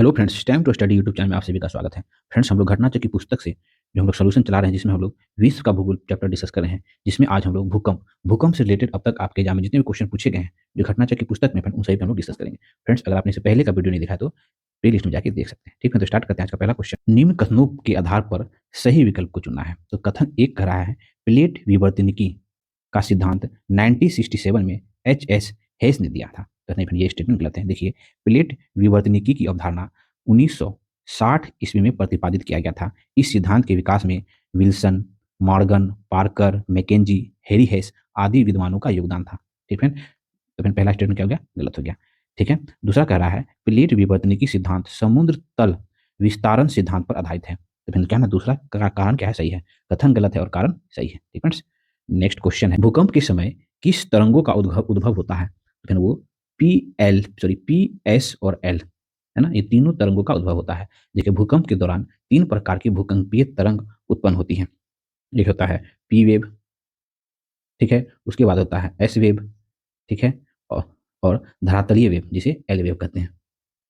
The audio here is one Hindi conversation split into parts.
Hello friends, time to study YouTube channel में आप सभी का स्वागत है। फ्रेंड्स, हम लोग घटना चक्र की पुस्तक से जो हम लोग सॉल्यूशन चला रहे हैं, जिसमें हम लोग विश्व का भूगोल चैप्टर डिस्कस कर रहे हैं, जिसमें आज हम लोग भूकंप से रिलेटेड अब तक आपके एग्जाम में जितने भी क्वेश्चन पूछे गए हैं जो घटना चक्र की पुस्तक में, उन सभी पे हम लोग डिस्कस करेंगे। फ्रेंड्स, अगर आपने इससे पहले का वीडियो नहीं देखा है तो प्ले लिस्ट में जाकर देख सकते हैं। ठीक है, तो स्टार्ट करते हैं आज का पहला क्वेश्चन। निम्न कथनों के आधार पर सही विकल्प को चुनना है। तो कथन एक कह रहा है, प्लेट विवर्तनिकी का सिद्धांत 1967 में एच.एस. हेस ने दिया था। तो नहीं फ्रेंड, ये स्टेटमेंट गलत है। देखिए, प्लेट विवर्तनिकी की अवधारणा 1960 ईस्वी में प्रतिपादित किया गया था। इस सिद्धांत के विकास में Wilson, Morgan, Parker, Mackenzie, Harry Hayes आदि विद्वानों का योगदान था। ठीक है, तो फिर पहला स्टेटमेंट क्या हो गया? गलत हो गया। ठीक है, दूसरा कह रहा है, प्लेट विवर्तनिकी सिद्धांत समुद्र तल विस्तारण सिद्धांत पर आधारित है। तो फिर क्या ना, दूसरा कारण क्या है? सही है। कथन गलत है और कारण सही है। ठीक है, नेक्स्ट क्वेश्चन है, भूकंप के समय किस तरंगों का उद्भव उद्भव होता है? तो फिर वो पी एस और एल है ना, ये तीनों तरंगों का उद्भव होता है। देखिए, भूकंप के दौरान तीन प्रकार की भूकंपीय तरंग उत्पन्न होती हैं। एक होता है पी वेव, ठीक है, उसके बाद होता है एस वेव, ठीक है, और धरातलीय वेव जिसे एल वेव कहते हैं।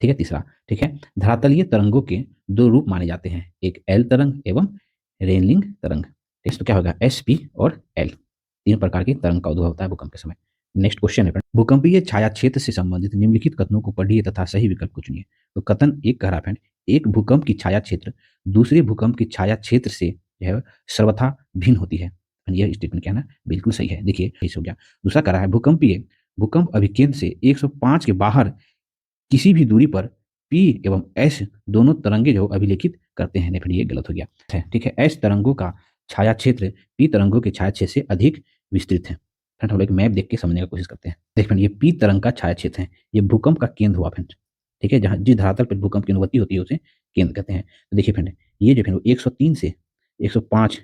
ठीक है, तीसरा, ठीक है, धरातलीय तरंगों के दो रूप माने जाते हैं, एक एल तरंग एवं रेनलिंग तरंग। ठीक है, तो क्या होगा? एस पी और एल, तीन प्रकार की तरंग का उद्भव होता है भूकंप के समय। नेक्स्ट क्वेश्चन है, भूकंपीय छाया क्षेत्र से संबंधित निम्नलिखित कथनों को पढ़िए तथा सही विकल्प को चुनिए। तो कथन एक कह रहा है, एक भूकंप की छाया क्षेत्र दूसरे भूकंप की छाया क्षेत्र से जो है सर्वथा भिन्न होती है। यह स्टेटमेंट क्या है ना, बिल्कुल सही है। देखिए, सही हो गया। दूसरा कह रहा है, भूकंप अभिकेंद्र से 105 के बाहर किसी भी दूरी पर पी एवं एस दोनों तरंगे जो अभिलेखित करते हैं। नहीं, फिर ये गलत हो गया है। ठीक है, एस तरंगों का छाया क्षेत्र पी तरंगों के छाया क्षेत्र से अधिक विस्तृत है। फ्रेंड, हम लोग एक मैप देख के समझने का कोशिश करते हैं। देख फ्रेंड, ये पी तरंग का छाया क्षेत्र है, ये भूकंप का केंद्र हुआ फ्रेंड। ठीक है, जहाँ जिस धरातल पर भूकंप की अनुभूति होती है उसे केंद्र कहते हैं। तो देखिए फ्रेंड, ये जो फ्रेंड 103 से 105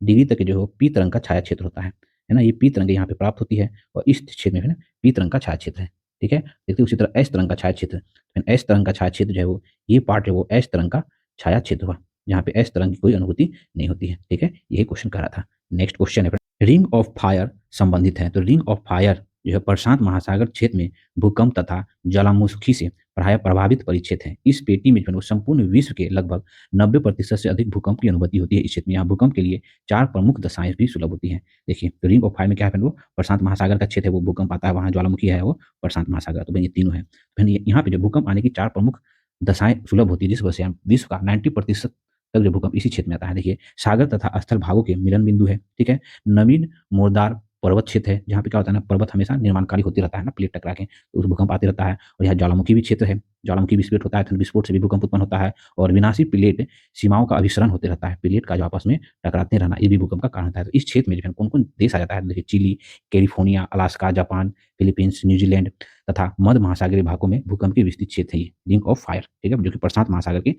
डिग्री तक जो पी तरंग का छाया क्षेत्र होता है ना, ये पी तरंग यहाँ पे प्राप्त होती है और इस क्षेत्र में पी तरंग का छाया क्षेत्र है। ठीक है, देखते उसी तरह एस तरंग का छाया क्षेत्र, एस तरंग का छाया क्षेत्र जो है वो, ये पार्ट है वो एस तरंग का छाया क्षेत्र हुआ, जहाँ पे एस तरंग की कोई अनुभूति नहीं होती है। ठीक है, यही क्वेश्चन कर रहा था। नेक्स्ट क्वेश्चन है, रिंग ऑफ फायर संबंधित है। तो रिंग ऑफ फायर जो है प्रशांत महासागर क्षेत्र में भूकंप तथा ज्वालामुखी से प्राय प्रभावित परिक्षेत्र है। इस पेटी में जो संपूर्ण विश्व के लगभग 90% से अधिक भूकंप की अनुभूति होती है। इस क्षेत्र में यहाँ भूकंप के लिए 4 प्रमुख दशाएं भी सुलभ होती हैं। देखिए, तो रिंग ऑफ फायर में क्या है, वो प्रशांत महासागर का क्षेत्र है, वो भूकंप आता है, वहाँ ज्वालामुखी है, वो प्रशांत महासागर। तो ये तीनों है। तो यहाँ पे जो भूकंप आने की 4 प्रमुख दशाएं सुलभ होती है, जिस वजह से विश्व का 90% तक जो भूकंप इसी क्षेत्र में आता है। देखिए, सागर तथा स्थल भागों के मिलन बिंदु है। ठीक है, नवीन मोरदार पर्वत क्षेत्र है, जहाँ पे क्या होता है ना, पर्वत हमेशा निर्माणकारी होती रहता है ना, प्लेट टकरा के, तो उस भूकंप आते रहता है। और यहाँ ज्वालामुखी भी क्षेत्र है, ज्वालामुखी विस्फोट होता है, तो विस्फोट से भी भूकंप उत्पन्न होता है। और विनाशी प्लेट सीमाओं का अभिसरण होते रहता है, प्लेट का जो आपस में टकराते रहना, ये भी भूकंप का कारण होता है। तो इस क्षेत्र में कौन कौन देश आ जाता है? देखिए, chilli, California, Alaska, Japan, Philippines, New Zealand तथा मध्य महासागरीय भागों में भूकंप के विस्तृत क्षेत्र है, ये रिंग ऑफ फायर। ठीक है, जो कि प्रशांत महासागर के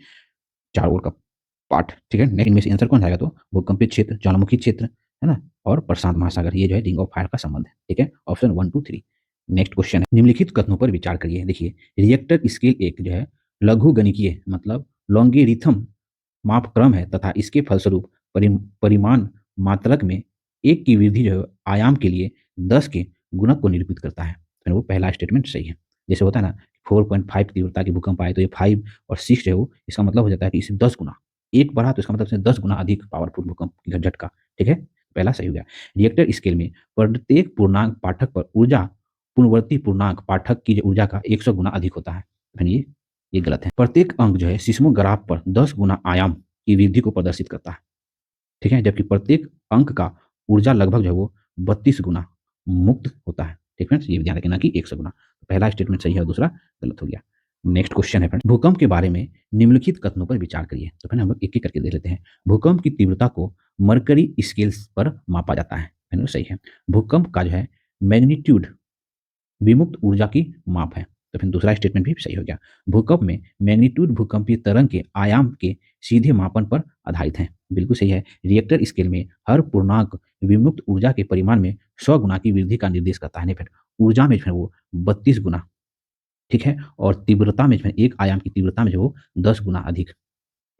चारों ओर का पार्ट। ठीक है, नेक्स्ट इनमें से आंसर कौन जाएगा? तो भूकंपित क्षेत्र, ज्वालामुखी क्षेत्र है ना, और प्रशांत महासागर, ये जो है रिंग ऑफ फायर का संबंध है। ठीक है, ऑप्शन 1 2 3। नेक्स्ट क्वेश्चन है, निम्नलिखित कथनों पर विचार करिए। देखिए, रिएक्टर स्केल एक जो है लघु गणिकीय मतलब लॉन्गेरिथम मापक्रम है तथा इसके फलस्वरूप परिमाण मात्रक में एक की वृद्धि जो है आयाम के लिए 10 के गुणक को निरूपित करता है। फिर वो पहला स्टेटमेंट सही है। जैसे होता है ना, 4.5 तीव्रता की भूकंप आए तो ये 5 और 6 जो है वो, इसका मतलब हो जाता है कि इसे 10 गुना एक बढ़ा, तो इसका मतलब 10 गुना अधिक पावरफुल भूकंप का झटका। ठीक है, पहला सही हो गया। रिएक्टर स्केल में प्रत्येक पूर्णांक पाठक पर ऊर्जा पूर्ववर्ती पूर्णांक पाठक की जो ऊर्जा का 100 गुना अधिक होता है। फिर ये गलत है। प्रत्येक अंक जो है सिस्मोग्राफ पर 10 गुना आयाम की वृद्धि को प्रदर्शित करता है। ठीक है, जबकि प्रत्येक अंक का ऊर्जा लगभग जो है वो 32 गुना मुक्त होता है। ठीक है, ये ध्यान रखना कि 100 गुना। पहला स्टेटमेंट सही है और दूसरा गलत हो गया। नेक्स्ट क्वेश्चन है, फ्रेंड, भूकंप के बारे में निम्नलिखित कथनों पर विचार करिए। तो फ्रेंड, हम लोग एक एक करके देख लेते हैं। भूकंप की तीव्रता को मरकरी स्केल्स पर मापा जाता है। फ्रेंड, सही है। भूकंप का जो है मैग्नीट्यूड विमुक्त ऊर्जा की माप है। तो फिर दूसरा स्टेटमेंट भी सही हो गया। भूकंप में मैग्नीट्यूड भूकंपीय तरंग के आयाम के सीधे मापन पर आधारित है। बिल्कुल सही है। रिएक्टर स्केल में हर पूर्णांक विमुक्त ऊर्जा के परिमाण में 100 गुना की वृद्धि का निर्देश करता है। फिर ऊर्जा में जो है वो 32 गुना, ठीक है, और तीव्रता में जो है एक आयाम की तीव्रता में जो वो 10 गुना अधिक।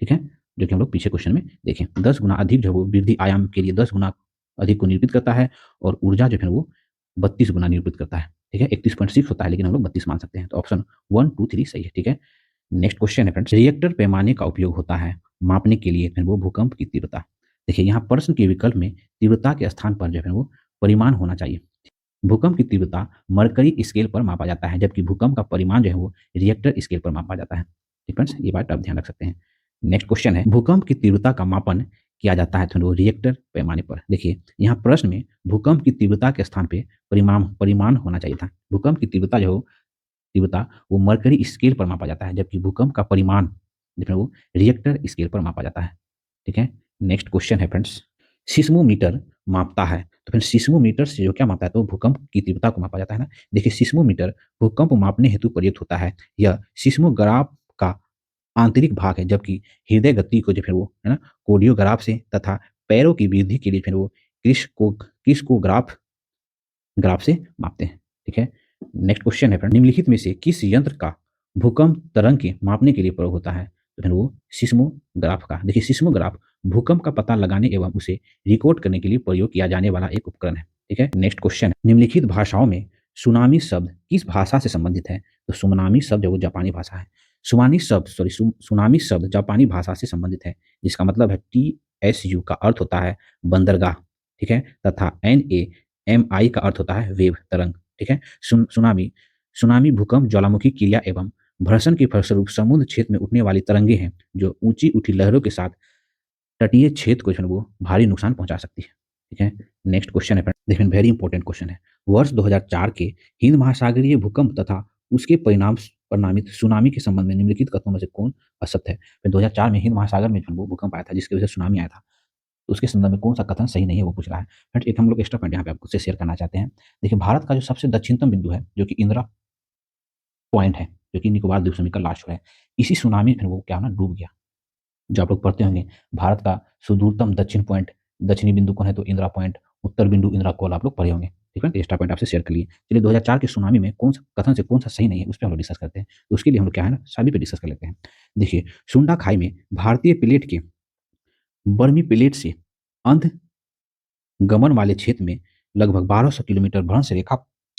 ठीक है, जो कि हम लोग पीछे क्वेश्चन में देखें, 10 गुना अधिक जो है वो वृद्धि आयाम के लिए 10 गुना अधिक को निरूपित करता है, और ऊर्जा जो है वो 32 गुना निरूपित करता है। ठीक है, 31.6 होता है, लेकिन हम लोग 32 मान सकते हैं। तो ऑप्शन 1 2 3 सही है। ठीक है, नेक्स्ट क्वेश्चन है फ्रेंड्स, रिएक्टर पैमाने का उपयोग होता है मापने के लिए फिर वो भूकंप की तीव्रता। देखिए यहाँ प्रश्न के विकल्प में तीव्रता के स्थान पर जो है वो परिमाण होना चाहिए। भूकंप की तीव्रता मरकरी स्केल पर मापा जाता है, जबकि भूकंप का परिमाण जो है वो रिएक्टर स्केल पर मापा जाता है। ठीक फ्रेंड्स, ये बात आप ध्यान रख सकते हैं। नेक्स्ट क्वेश्चन है, भूकंप की तीव्रता का मापन किया जाता है तो रिएक्टर पैमाने पर। देखिए यहाँ प्रश्न में भूकंप की तीव्रता के स्थान पे परिमाण परिमाण होना चाहिए था। भूकंप की तीव्रता जो तीव्रता वो मरकरी स्केल पर मापा जाता है, जबकि भूकंप का परिमाण जो है वो रिएक्टर स्केल पर मापा जाता है। ठीक है। नेक्स्ट क्वेश्चन है फ्रेंड्स, सिस्मोमीटर मापता है तो फिर सिस्मोमीटर से जो क्या मापता है तो भूकंप की तीव्रता को मापा जाता है ना। देखिए सिस्मोमीटर भूकंप मापने हेतु प्रयुक्त होता है। यह सिस्मोग्राफ का आंतरिक भाग है, जबकि हृदय गति को जो फिर वो है ना कोडियोग्राफ से तथा पैरों की वृद्धि के लिए फिर वो क्रिस्कोग्राफ ग्राफ से मापते हैं। ठीक है। नेक्स्ट क्वेश्चन है फ्रेंड, निम्नलिखित में से किस यंत्र का भूकंप तरंग के मापने के लिए प्रयोग होता है तो फिर वो सिस्मोग्राफ का। देखिए सिस्मोग्राफ भूकंप का पता लगाने एवं उसे रिकॉर्ड करने के लिए प्रयोग किया जाने वाला एक उपकरण है। ठीक है। नेक्स्ट क्वेश्चन है, निम्नलिखित भाषाओं में सुनामी शब्द किस भाषा से संबंधित है तो सुनामी शब्द वो जापानी भाषा है। सुनामी शब्द जापानी भाषा से संबंधित है, जिसका मतलब है TSU का अर्थ होता है बंदरगाह। ठीक है। तथा NAMI का अर्थ होता है वेव तरंग। ठीक है। सुनामी सुनामी भूकंप ज्वालामुखी क्रिया एवं भर्षण के फलस्वरूप समुद्र क्षेत्र में उठने वाली तरंगे हैं, जो ऊंची उठी लहरों के साथ तटीय क्षेत्र को जो है वो भारी नुकसान पहुंचा सकती है। ठीक है। नेक्स्ट क्वेश्चन है, देखिए वेरी इंपॉर्टेंट क्वेश्चन है। वर्ष 2004 के हिंद महासागरीय भूकंप तथा उसके परिणामित सुनामी के संबंध में निम्नलिखित कथनों में से कौन असत्य है। 2004 में हिंद महासागर में जो वो भूकंप आया था, जिसकी वजह से सुनामी आया था, तो उसके संदर्भ में कौन सा कथन सही नहीं है वो पूछ रहा है। फ्रेंड्स एक हम लोग एक्स्ट्रा पॉइंट यहाँ पे आपको शेयर करना चाहते हैं। देखिए भारत का जो सबसे दक्षिणतम बिंदु है, जो कि इंदिरा पॉइंट है, जो कि निकोबार द्वीप समूह का लास्ट है, इसी सुनामी में वो क्या ना डूब गया। जो आप लोग पढ़ते होंगे भारत का सुदूरतम दक्षिण पॉइंट, दक्षिणी बिंदु कौन है तो इंदिरा पॉइंट, उत्तर बिंदु इंदिरा कोल, आप लोग पढ़े होंगे। ठीक है। एक्स्ट्रा पॉइंट आपसे शेयर कर लिए। चलिए 2004 के सुनामी में कौन सा कथन से कौन सा सही नहीं है उस पर हम लोग डिस्कस करते हैं। तो उसके लिए हम लोग क्या है ना सभी पे डिस्कस कर लेते हैं। देखिए सुंडा खाई में भारतीय प्लेट के बर्मी प्लेट से अंध गमन वाले क्षेत्र में लगभग 1200 किलोमीटर भ्रंश रेखा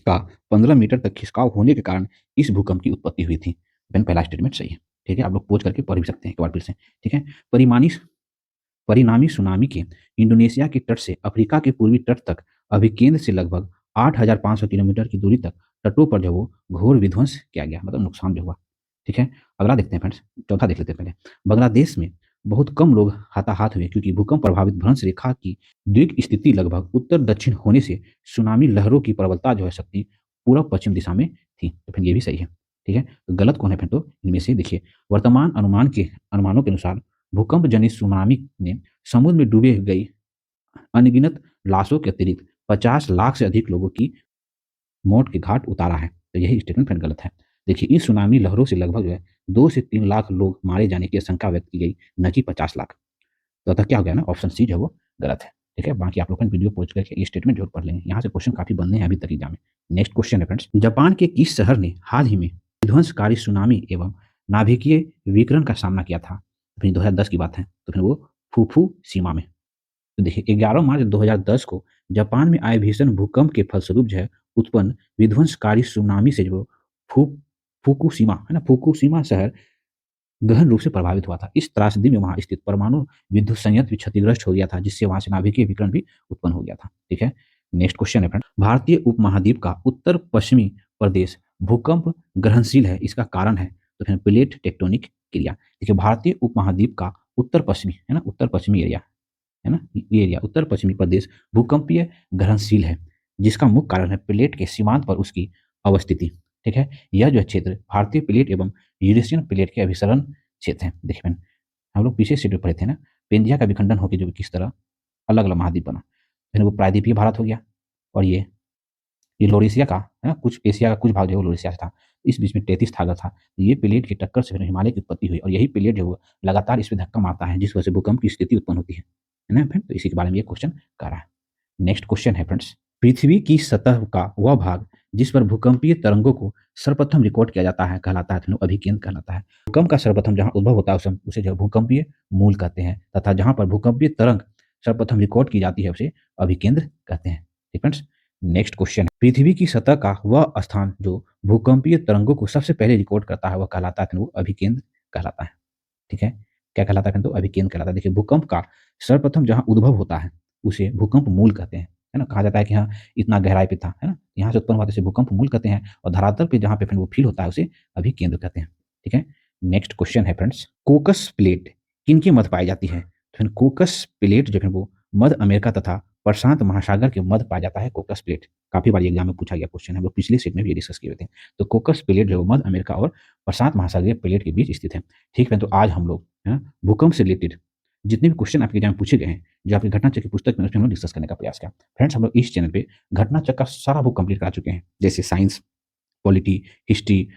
का 15 मीटर तक खिसकाव होने के कारण इस भूकंप की उत्पत्ति हुई थी। पहला स्टेटमेंट सही है। ठीक है। आप लोग पोज करके पढ़ भी सकते हैं एक बार फिर से। ठीक है। परिणामी सुनामी के इंडोनेशिया के तट से अफ्रीका के पूर्वी तट तक अभिकेंद्र से लगभग 8,500 किलोमीटर की दूरी तक तटों पर जो वो घोर विध्वंस किया गया, मतलब नुकसान जो हुआ। ठीक है। अगला देखते हैं फ्रेंड्स, चौथा देख लेते हैं पहले। बांग्लादेश में बहुत कम लोग हताहत हुए, क्योंकि भूकंप प्रभावित भ्रंश रेखा की द्वीप स्थिति लगभग उत्तर दक्षिण होने से सुनामी लहरों की प्रबलता जो है शक्ति पूर्व पश्चिम दिशा में थी। तो फिर ये भी सही है। ठीक है। तो गलत कौन है फिर तो इनमें से देखिए, वर्तमान अनुमानों के अनुसार भूकंप जनित सुनामी ने समुद्र में डूबे गई अनगिनत लाशों के अतिरिक्त 50 लाख से अधिक लोगों की मौत के घाट उतारा है। तो यही स्टेटमेंट फिर गलत है। देखिए इस सुनामी लहरों से लगभग जो है 2 से 3 लाख लोग मारे जाने की आशंका व्यक्त की गई, न कि 50 लाख। तो अतः क्या हो गया ना, ऑप्शन सी जो है वो गलत है। ठीक है। बाकी आप लोग वीडियो पहुंच करके ये स्टेटमेंट जरूर पढ़ लेंगे, यहाँ से क्वेश्चन काफी बनने हैं अभी तक एग्जाम में। नेक्स्ट क्वेश्चन है फ्रेंड्स, जापान के किस शहर ने हाल ही में विध्वंसकारी सुनामी एवं नाभिकीय विकिरण का सामना किया था। फिर 2010 की बात है, तो फिर वो फुकुशिमा में। तो देखिए 11 मार्च 2010 को जापान में आए भीषण भूकंप के फलस्वरूप जो है उत्पन्न विध्वंसकारी सुनामी से जो फु फुकुशिमा है ना, फुकुशिमा शहर गहन रूप से प्रभावित हुआ था। इस त्रासदी में वहां स्थित परमाणु विद्युत संयंत्र भी क्षतिग्रस्त हो गया था, जिससे वहां से नाभिकीय विकिरण भी उत्पन्न हो गया था। ठीक है। नेक्स्ट क्वेश्चन है फ्रेंड, भारतीय उपमहाद्वीप का उत्तर पश्चिमी प्रदेश भूकंप ग्रहणशील है, इसका कारण है तो फिर प्लेट टेक्टोनिक क्रिया। देखिए भारतीय उपमहाद्वीप का उत्तर पश्चिमी है ना, उत्तर पश्चिमी एरिया है ना, ये एरिया उत्तर पश्चिमी प्रदेश भूकंपीय ग्रहणशील है, जिसका मुख्य कारण है प्लेट के सीमांत पर उसकी अवस्थिति। ठीक है। यह जो क्षेत्र भारतीय प्लेट एवं यूरेशियन प्लेट के अभिसरण क्षेत्र है। देखिए मैंने हम लोग पीछे से पढ़े थे ना, पेंजिया का विखंडन होकर जो किस तरह अलग अलग महाद्वीप बना, फिर वो प्रायद्वीपीय भारत हो गया, और ये लोरेशिया का है ना, कुछ एशिया का कुछ भाग जो है लोरेशिया से था। इस बीच में 33 सागर था। ये प्लेट की टक्कर से फिर हिमालय की उत्पत्ति हुई, और यही प्लेट जो लगातार इस पर धक्का मारता है, जिस वजह से भूकंप की स्थिति उत्पन्न होती है ना फ्रेंड। तो इसी के बारे में ये क्वेश्चन कर रहा है। नेक्स्ट क्वेश्चन है फ्रेंड्स, पृथ्वी की सतह का वह भाग जिस पर भूकंपीय तरंगों को सर्वप्रथम रिकॉर्ड किया जाता है कहलाता है अभिकेंद्र कहलाता है। भूकंप का सर्वप्रथम जहां उद्भव होता है उसे जो भूकंपीय मूल कहते हैं, तथा जहां पर भूकंपीय तरंग सर्वप्रथम रिकॉर्ड की जाती है उसे अभिकेंद्र कहते हैं। ठीक फ्रेंड्स। नेक्स्ट क्वेश्चन, पृथ्वी की सतह का वह स्थान जो भूकंपीय तरंगों को सबसे पहले रिकॉर्ड करता है वह कहलाता है, वो अभिकेंद्र कहलाता है। ठीक है, क्या कहलाता है? तो अभिकेंद्र कहलाता है। देखिए, भूकंप का सर्वप्रथम जहाँ उद्भव होता है उसे भूकंप मूल कहते हैं, है ना? कहा जाता है कि हाँ, इतना गहराई पे था, है ना? यहाँ से उत्पन्न हुआ तो इसे भूकंप मूल कहते हैं, और धरातल पे जहाँ पे फिर वो फील होता है उसे अभिकेंद्र कहते हैं। ठीक है, नेक्स्ट क्वेश्चन है फ्रेंड्स, कोकस प्लेट किनके मध्य पाई जाती है? तो फिर कोकस प्लेट जो है वो मध्य अमेरिका तथा प्रशांत महासागर के मध्य पाया जाता है। कोकस प्लेट काफी बार एग्जाम में पूछा गया क्वेश्चन है, वो पिछले सेट में भी डिस्कस किए हुए थे। तो कोकस प्लेट जो है वो मध्य अमेरिका और प्रशांत महासागरीय प्लेट के बीच स्थित है। ठीक है, तो आज हम लोग, है ना, भूकंप से रिलेटेड जितने भी क्वेश्चन आपके एग्जाम में पूछे गए हैं, जो आपकी घटना चक्र की पुस्तक में, उसमें हम लोग डिस्कस करने का प्रयास किया। फ्रेंड्स, हम लोग इस चैनल पे घटना चक्र का सारा बुक कंप्लीट करा चुके हैं, जैसे साइंस, पॉलिटी, हिस्ट्री,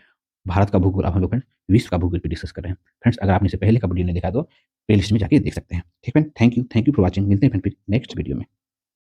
भारत का भूगोल। अब हम लोग फ्रेंड्स विश्व का भूगोल पे डिस्कस कर रहे हैं। फ्रेंड्स, अगर आपने इसे पहले का वीडियो नहीं देखा तो प्ले लिस्ट में जाके देख सकते हैं। ठीक है, थैंक यू फॉर वॉचिंग। मिलते हैं फिर नेक्स्ट वीडियो में।